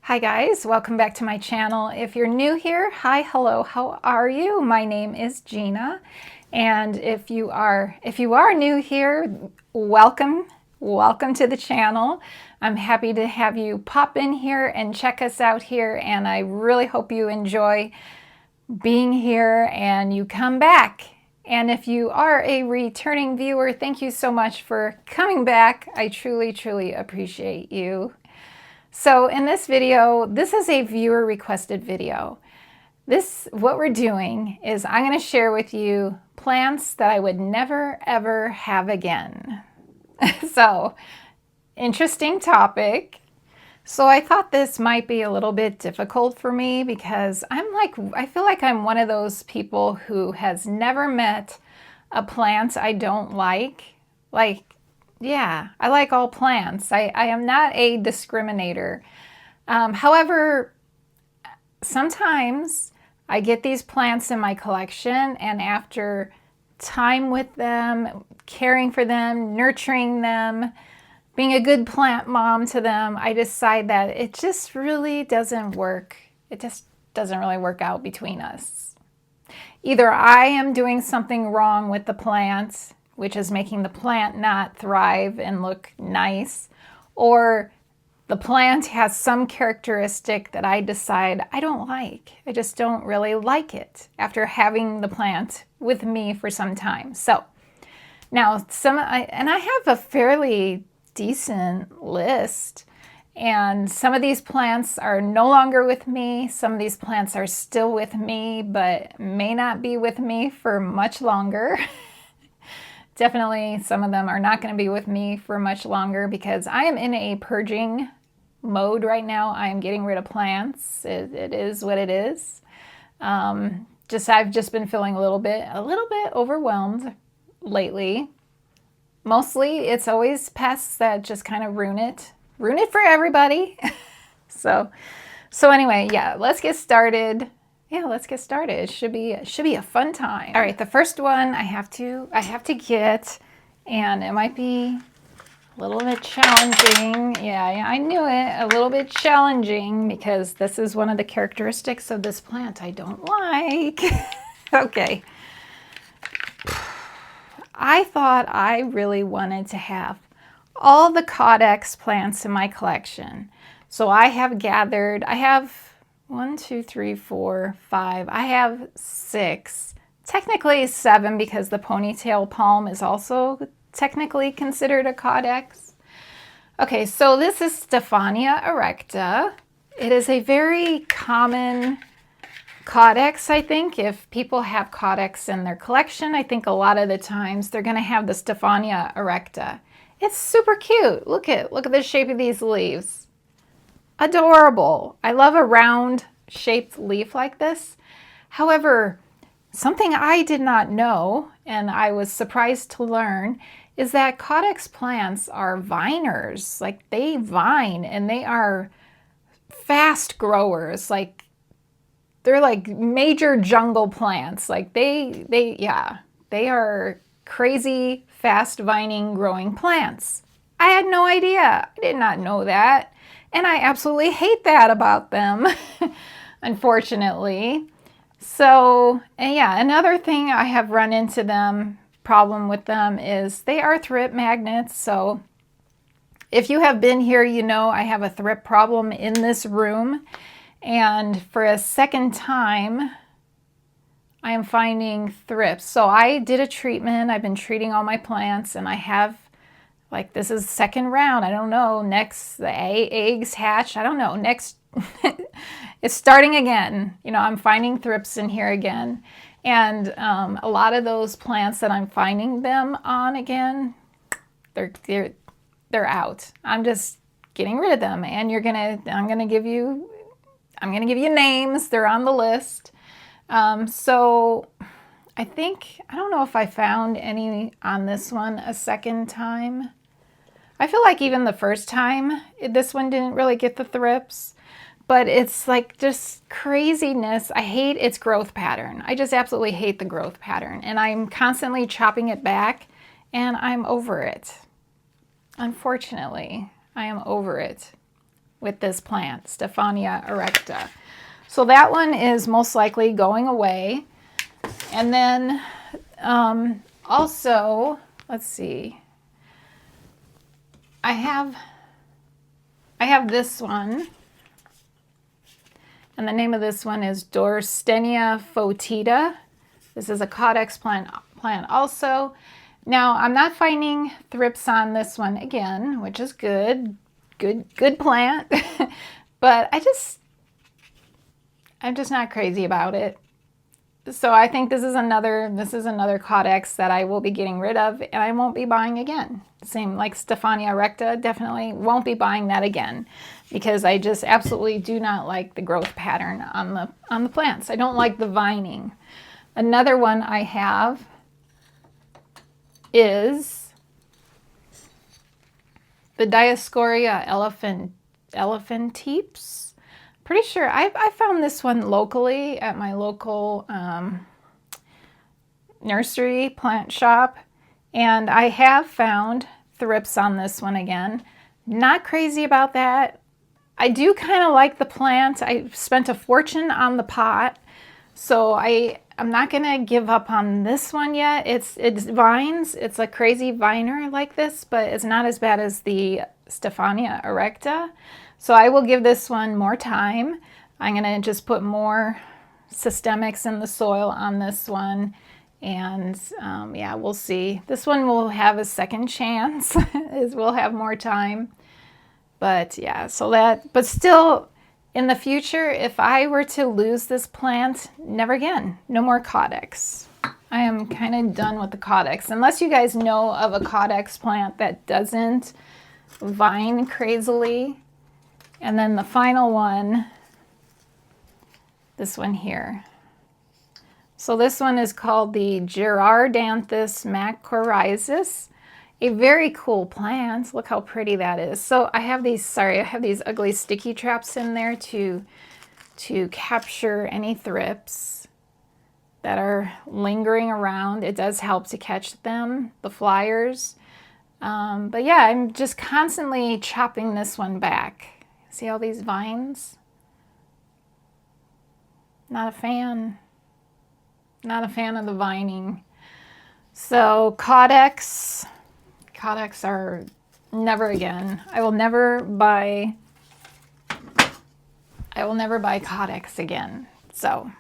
Hi guys, welcome back to my channel. If you're new here, hi, hello, how are you? My name is Gina, and if you are new here, welcome to the channel. I'm happy to have you pop in here and check us out here, and I really hope you enjoy being here and you come back. And if you are a returning viewer, thank you so much for coming back. I truly appreciate you. So in this video, this is a viewer requested video. What we're doing is I'm going to share with you plants that I would never ever have again. So interesting topic. So I thought this might be a little bit difficult for me because I feel like I'm one of those people who has never met a plant I don't like. Yeah, I like all plants. I am not a discriminator. However, sometimes I get these plants in my collection, and after time with them, caring for them, nurturing them, being a good plant mom to them, I decide that it just really doesn't work. It just doesn't really work out between us. Either I am doing something wrong with the plant, which is making the plant not thrive and look nice, or the plant has some characteristic that I decide I don't like. I just don't really like it after having the plant with me for some time. So now I have a fairly decent list, and some of these plants are no longer with me. Some of these plants are still with me, but may not be with me for much longer. Definitely some of them are not going to be with me for much longer because I am in a purging mode right now. I am getting rid of plants. It is what it is. I've just been feeling a little bit overwhelmed lately. Mostly it's always pests that just kind of ruin it for everybody. So anyway, yeah, let's get started. It should be a fun time. All right, the first one I have to get, and it might be a little bit challenging. Yeah, I knew it. A little bit challenging because this is one of the characteristics of this plant I don't like. Okay. I thought I really wanted to have all the Caudex plants in my collection. So I have 1, 2, 3, 4, 5. I have 6. Technically 7 because the ponytail palm is also technically considered a Caudex. Okay, so this is Stephania erecta. It is a very common Caudex, I think. If people have Caudex in their collection, I think a lot of the times they're going to have the Stephania erecta. It's super cute. Look at the shape of these leaves. Adorable. I love a round shaped leaf like this. However, something I did not know, and I was surprised to learn, is that Caudex plants are viners. Like, they vine, and they are fast growers. Like, they're like major jungle plants. Like, they are crazy, fast vining growing plants. I had no idea. I did not know that. And I absolutely hate that about them, unfortunately. So, yeah, another thing I have run into problem with them is they are thrip magnets. So if you have been here, you know I have a thrip problem in this room. And for a second time, I am finding thrips. So I did a treatment. I've been treating all my plants, and I have, like, this is second round. I don't know. Next, the eggs hatch. I don't know. Next, it's starting again. You know, I'm finding thrips in here again. And a lot of those plants that I'm finding them on again, they're out. I'm just getting rid of them. And I'm gonna give you names. They're on the list. So I don't know if I found any on this one a second time. I feel like even the first time, this one didn't really get the thrips, but it's like just craziness. I hate its growth pattern. I just absolutely hate the growth pattern, and I'm constantly chopping it back, and I'm over it. Unfortunately, I am over it. with this plant, Stephania erecta. So that one is most likely going away. And then also, let's see, I have this one, and the name of this one is Dorstenia fotida. This is a Caudex plant also. Now, I'm not finding thrips on this one again, which is good plant, but I'm just not crazy about it. So I think this is another Caudex that I will be getting rid of, and I won't be buying again. Same like Stephania erecta, definitely won't be buying that again, because I just absolutely do not like the growth pattern on the plants. I don't like the vining. Another one I have is the Dioscorea elephanteps. Pretty sure I found this one locally at my local nursery plant shop, and I have found thrips on this one again. Not crazy about that. I do kind of like the plant. I spent a fortune on the pot, so I'm not gonna give up on this one yet. It's vines. It's a crazy viner like this, but it's not as bad as the Stephania erecta. So I will give this one more time. I'm gonna just put more systemics in the soil on this one, and yeah, we'll see. This one will have a second chance. We'll have more time, but yeah. But still, in the future, if I were to lose this plant, never again. No more Caudex. I am kind of done with the Caudex, unless you guys know of a Caudex plant that doesn't vine crazily. And then the final one, this one here. So this one is called the Girardanthus macrorizis, a very cool plant. Look how pretty that is. So I have these ugly sticky traps in there to capture any thrips that are lingering around. It does help to catch them, the flyers. But yeah, I'm just constantly chopping this one back. See all these vines? Not a fan. Not a fan of the vining. So Caudex are never again. I will never buy Caudex again. So,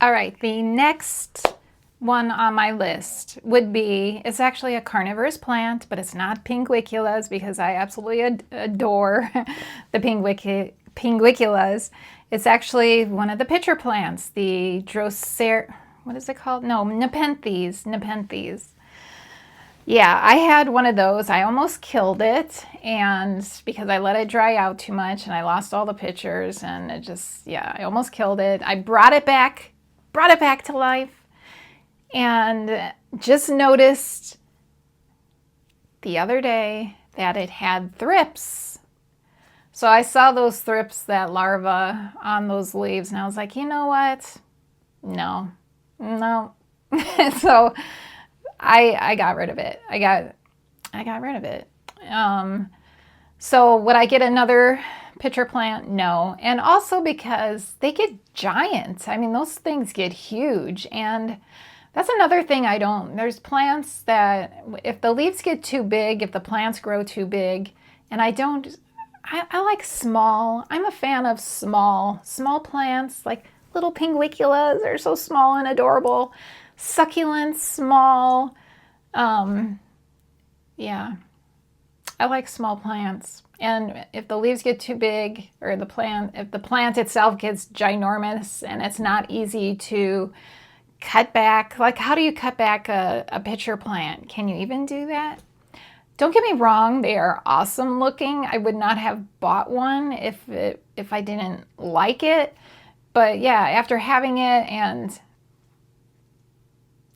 all right, the next one on my list it's actually a carnivorous plant, but it's not pinguiculas, because I absolutely adore the pinguiculas. It's actually one of the pitcher plants, the what is it called? No, Nepenthes. Yeah, I had one of those. I almost killed it, and because I let it dry out too much, and I lost all the pitchers, and I almost killed it. I brought it back to life, and just noticed the other day that it had thrips. So I saw those thrips, that larva on those leaves, and I was like, you know what? No. So I got rid of it. I got rid of it. So would I get another pitcher plant? No. And also because they get giant. I mean, those things get huge, and that's another thing there's plants that if the leaves get too big, if the plants grow too big, and I like small. I'm a fan of small plants, like little pinguiculas are so small and adorable. Succulents, small. Yeah, I like small plants. And if the leaves get too big, or if the plant itself gets ginormous and it's not easy to cut back, like how do you cut back a pitcher plant? Can you even do that? Don't get me wrong, they are awesome looking. I would not have bought one if I didn't like it. But yeah, after having it and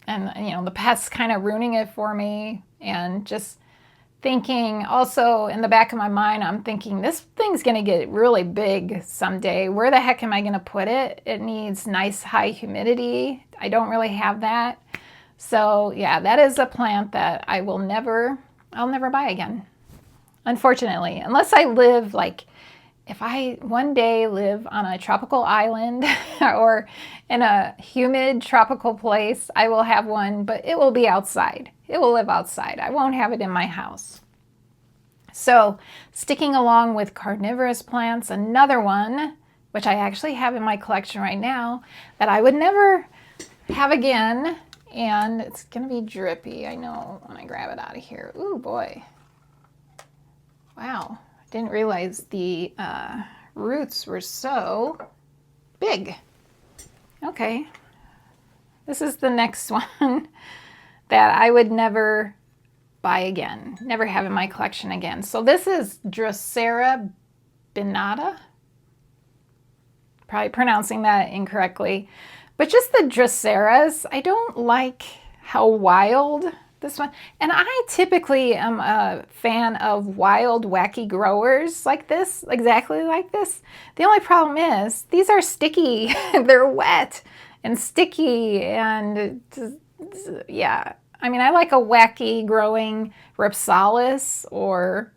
you know, the pests kind of ruining it for me, and just thinking also in the back of my mind, I'm thinking this thing's gonna get really big someday. Where the heck am I gonna put it? It needs nice high humidity. I don't really have that. So yeah, that is a plant that I'll never buy again, unfortunately, unless I live like if I one day live on a tropical island or in a humid tropical place, I will have one, but it will be outside. It will live outside. I won't have it in my house. So sticking along with carnivorous plants, another one, which I actually have in my collection right now, that I would never have again, and it's gonna be drippy, I know, when I grab it out of here. Ooh, boy. Wow, didn't realize the roots were so big. Okay, this is the next one that I would never buy again, never have in my collection again. So this is Drosera binata. Probably pronouncing that incorrectly, but just the Droseras, I don't like how wild this one, and I typically am a fan of wild, wacky growers like this, exactly like this. The only problem is these are sticky. They're wet and sticky, and yeah. I mean, I like a wacky growing Rhipsalis or,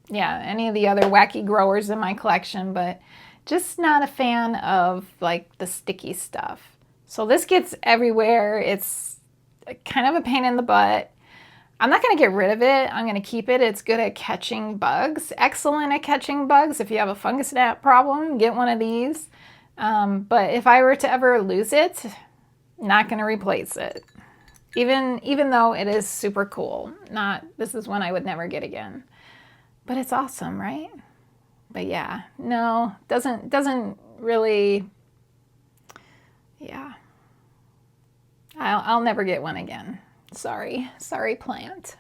yeah, any of the other wacky growers in my collection, but just not a fan of like the sticky stuff. So this gets everywhere. It's kind of a pain in the butt. I'm not going to get rid of it. I'm going to keep it. It's good at catching bugs. Excellent at catching bugs. If you have a fungus gnat problem, get one of these. But if I were to ever lose it, not going to replace it. Even though it is super cool. This is one I would never get again. But it's awesome, right? But yeah, no, doesn't really, yeah. I'll never get one again. Sorry plant.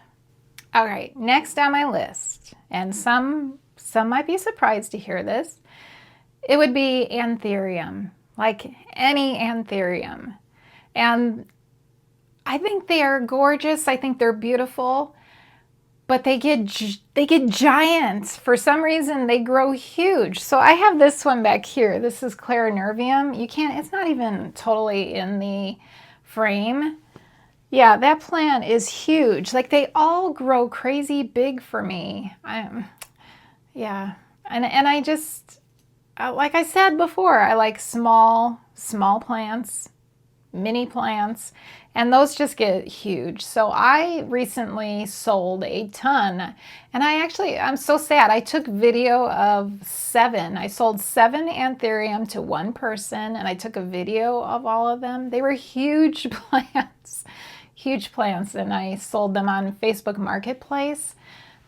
All right, next on my list, and some might be surprised to hear this, it would be Anthurium, like any Anthurium. And I think they are gorgeous. I think they're beautiful, but they get giant. For some reason, they grow huge. So I have this one back here. This is Calatheas. It's not even totally in the frame. Yeah, that plant is huge. Like they all grow crazy big for me. Yeah, and I just, like I said before, I like small plants, mini plants, and those just get huge. So I recently sold a ton, and I'm so sad. I took video of 7. I sold 7 Anthurium to one person, and I took a video of all of them. They were huge plants, and I sold them on Facebook Marketplace.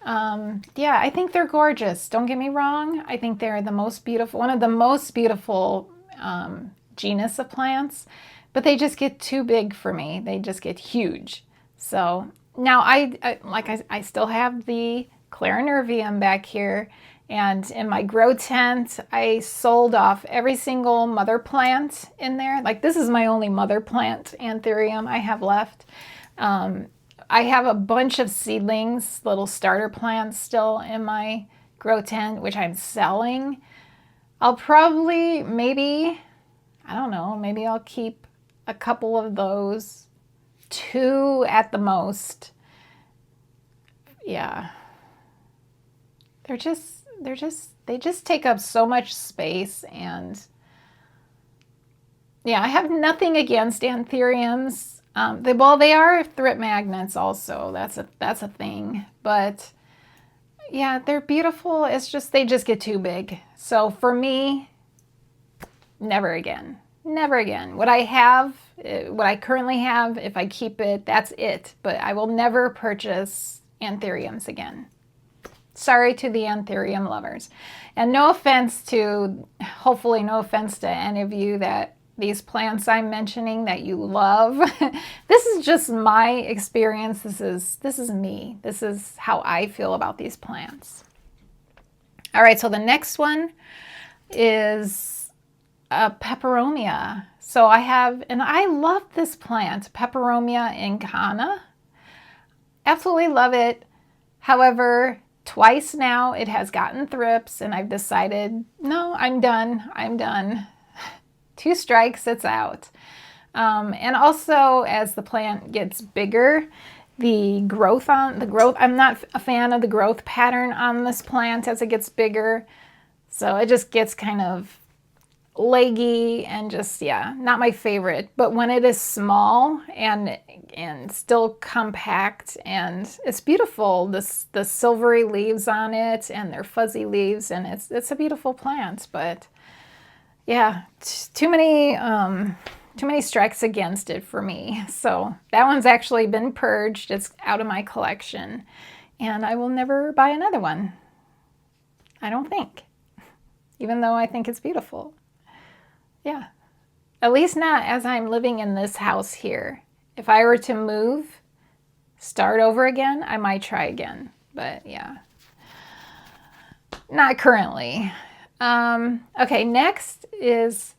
Yeah, I think they're gorgeous. Don't get me wrong. I think they're the most beautiful, one of the most beautiful genus of plants. But they just get too big for me. They just get huge. So now I still have the Calatheas back here, and in my grow tent, I sold off every single mother plant in there. Like this is my only mother plant Anthurium I have left. I have a bunch of seedlings, little starter plants still in my grow tent, which I'm selling. I'll probably, maybe I'll keep a couple of those, 2 at the most. Yeah. They just take up so much space, and yeah, I have nothing against Anthuriums. They are thrip magnets also. That's a thing. But yeah, they're beautiful. It's just they just get too big. So for me, never again. Never again. What I currently have, if I keep it, that's it. But I will never purchase Anthuriums again. Sorry to the Anthurium lovers. And hopefully no offense to any of you that these plants I'm mentioning that you love. This is just my experience. This is me. This is how I feel about these plants. All right, so the next one is Peperomia. So I love this plant, Peperomia incana. Absolutely love it. However, twice now it has gotten thrips, and I've decided, no, I'm done. 2 strikes, it's out. And also, as the plant gets bigger, I'm not a fan of the growth pattern on this plant as it gets bigger. So it just gets kind of leggy and just, yeah, not my favorite. But when it is small and still compact, and it's beautiful, the silvery leaves on it and they're fuzzy leaves, and it's a beautiful plant. But yeah, too many strikes against it for me. So that one's actually been purged. It's out of my collection, and I will never buy another one, I don't think, even though I think it's beautiful. Yeah, at least not as I'm living in this house here. If I were to move, start over again, I might try again. But yeah, not currently. Okay, next is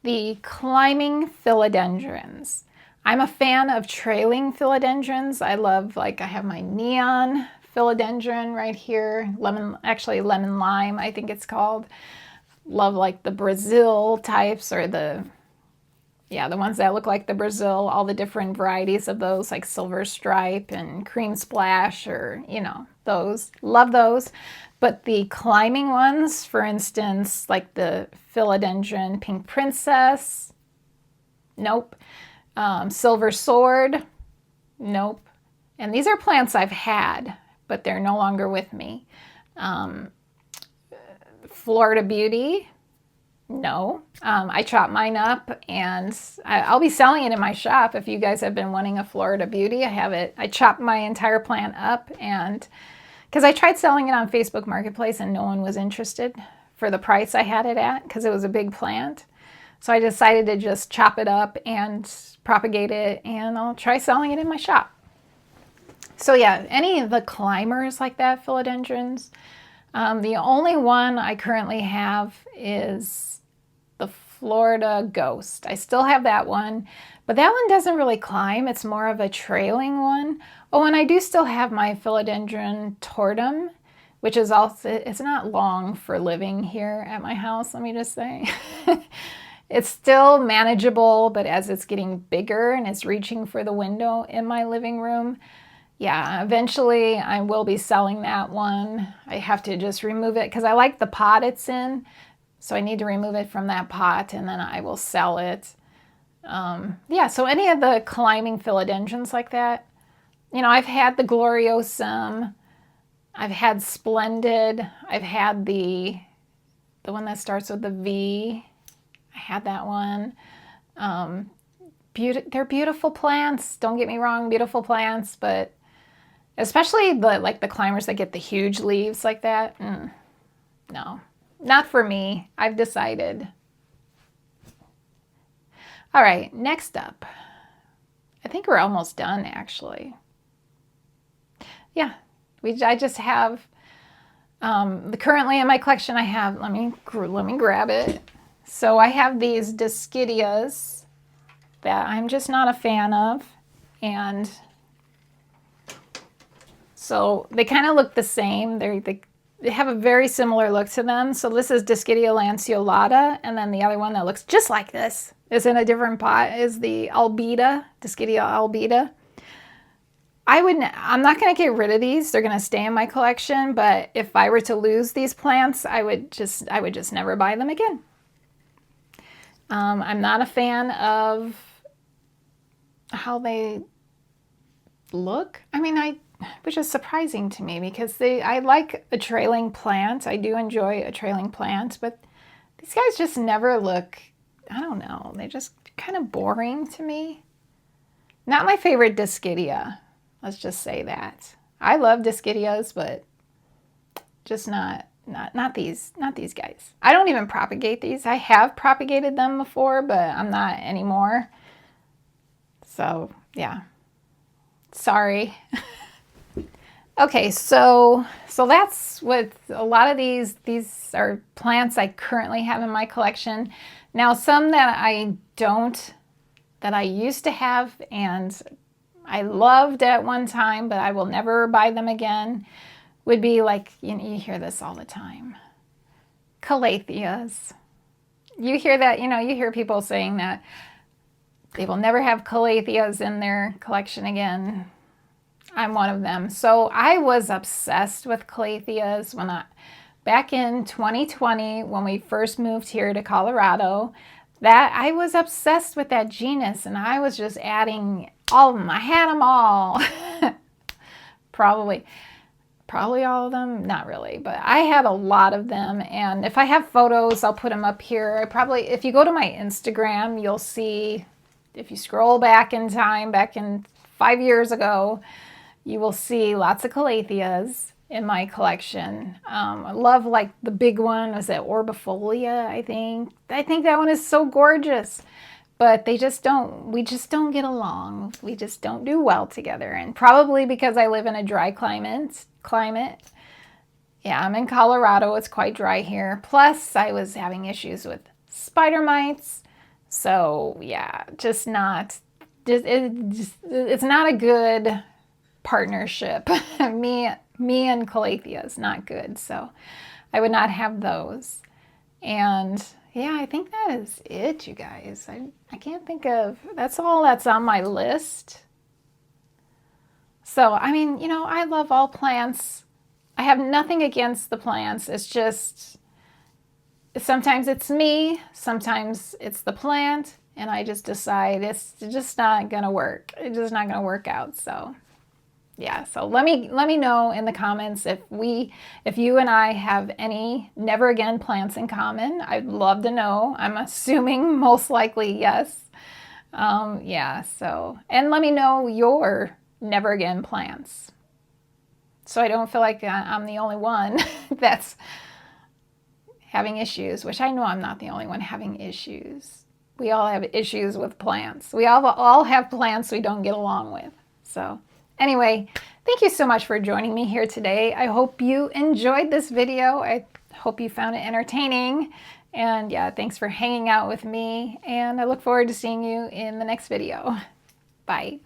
the climbing philodendrons. I'm a fan of trailing philodendrons. I love, like, I have my neon philodendron right here, lemon lime, I think it's called. Love, like, the Brazil types, or the ones that look like the Brazil, all the different varieties of those, like silver stripe and cream splash, or, those. Love those. But the climbing ones, for instance, like the philodendron pink princess, nope. Silver sword, nope. And these are plants I've had, but they're no longer with me. Florida Beauty, no. I chopped mine up, and I'll be selling it in my shop. If you guys have been wanting a Florida Beauty, I have it. I chopped my entire plant up, and because I tried selling it on Facebook Marketplace and no one was interested for the price I had it at, because it was a big plant. So I decided to just chop it up and propagate it, and I'll try selling it in my shop. So yeah, any of the climbers like that, philodendrons. The only one I currently have is the Florida Ghost. I still have that one, but that one doesn't really climb. It's more of a trailing one. Oh, and I do still have my philodendron tortum, which is also, it's not long for living here at my house, let me just say. It's still manageable, but as it's getting bigger and it's reaching for the window in my living room, yeah, eventually I will be selling that one. I have to just remove it because I like the pot it's in. So I need to remove it from that pot, and then I will sell it. Yeah, so any of the climbing philodendrons like that. I've had the Gloriosum. I've had Splendid. I've had the one that starts with the V. I had that one. They're beautiful plants. Don't get me wrong, beautiful plants, but especially the climbers that get the huge leaves like that. No, not for me. I've decided. All right, next up. I think we're almost done, actually. Yeah, I just have currently in my collection. I have. Let me grab it. So I have these Dischidias that I'm just not a fan of, and so they kind of look the same. They have a very similar look to them. So this is Dischidia lanceolata, and then the other one that looks just like this is in a different pot is the albida, Dischidia albida. I'm not going to get rid of these. They're going to stay in my collection, but if I were to lose these plants, I would just never buy them again. I'm not a fan of how they look. I mean, which is surprising to me because I like a trailing plant. I do enjoy a trailing plant, but these guys just never look, I don't know, they're just kind of boring to me. Not my favorite Dischidia. Let's just say that. I love Dischidias, but just not these guys. I don't even propagate these. I have propagated them before, but I'm not anymore. So, yeah. Sorry. Okay, so that's what a lot of these are plants I currently have in my collection. Now, some that I used to have and I loved at one time, but I will never buy them again, would be like, you hear this all the time, Calatheas. You hear that, you hear people saying that they will never have Calatheas in their collection again. I'm one of them. So I was obsessed with Calatheas back in 2020 when we first moved here to Colorado, that I was obsessed with that genus, and I was just adding all of them. I had them all. Probably all of them, not really, but I had a lot of them. And if I have photos, I'll put them up here. If you go to my Instagram, you'll see, if you scroll back in time, back in 5 years ago, you will see lots of Calatheas in my collection. I love, like, the big one was that Orbifolia, I think. I think that one is so gorgeous. But we just don't get along. We just don't do well together. And probably because I live in a dry climate. Yeah, I'm in Colorado. It's quite dry here. Plus, I was having issues with spider mites. So, yeah, it's not a good partnership. Me and Calathea is not good. So, I would not have those. And yeah, I think that is it, you guys. I can't think of, that's all that's on my list. So, I mean, you know, I love all plants. I have nothing against the plants. It's just, sometimes it's me, sometimes it's the plant, and I just decide it's just not going to work. It's just not going to work out, so. Yeah, so let me know in the comments if you and I have any never again plants in common. I'd love to know. I'm assuming most likely yes. Yeah, so, and let me know your never again plants, so I don't feel like I'm the only one that's having issues, which I know I'm not the only one having issues. We all have issues with plants. We all have plants we don't get along with, so. Anyway, thank you so much for joining me here today. I hope you enjoyed this video. I hope you found it entertaining. And yeah, thanks for hanging out with me. And I look forward to seeing you in the next video. Bye.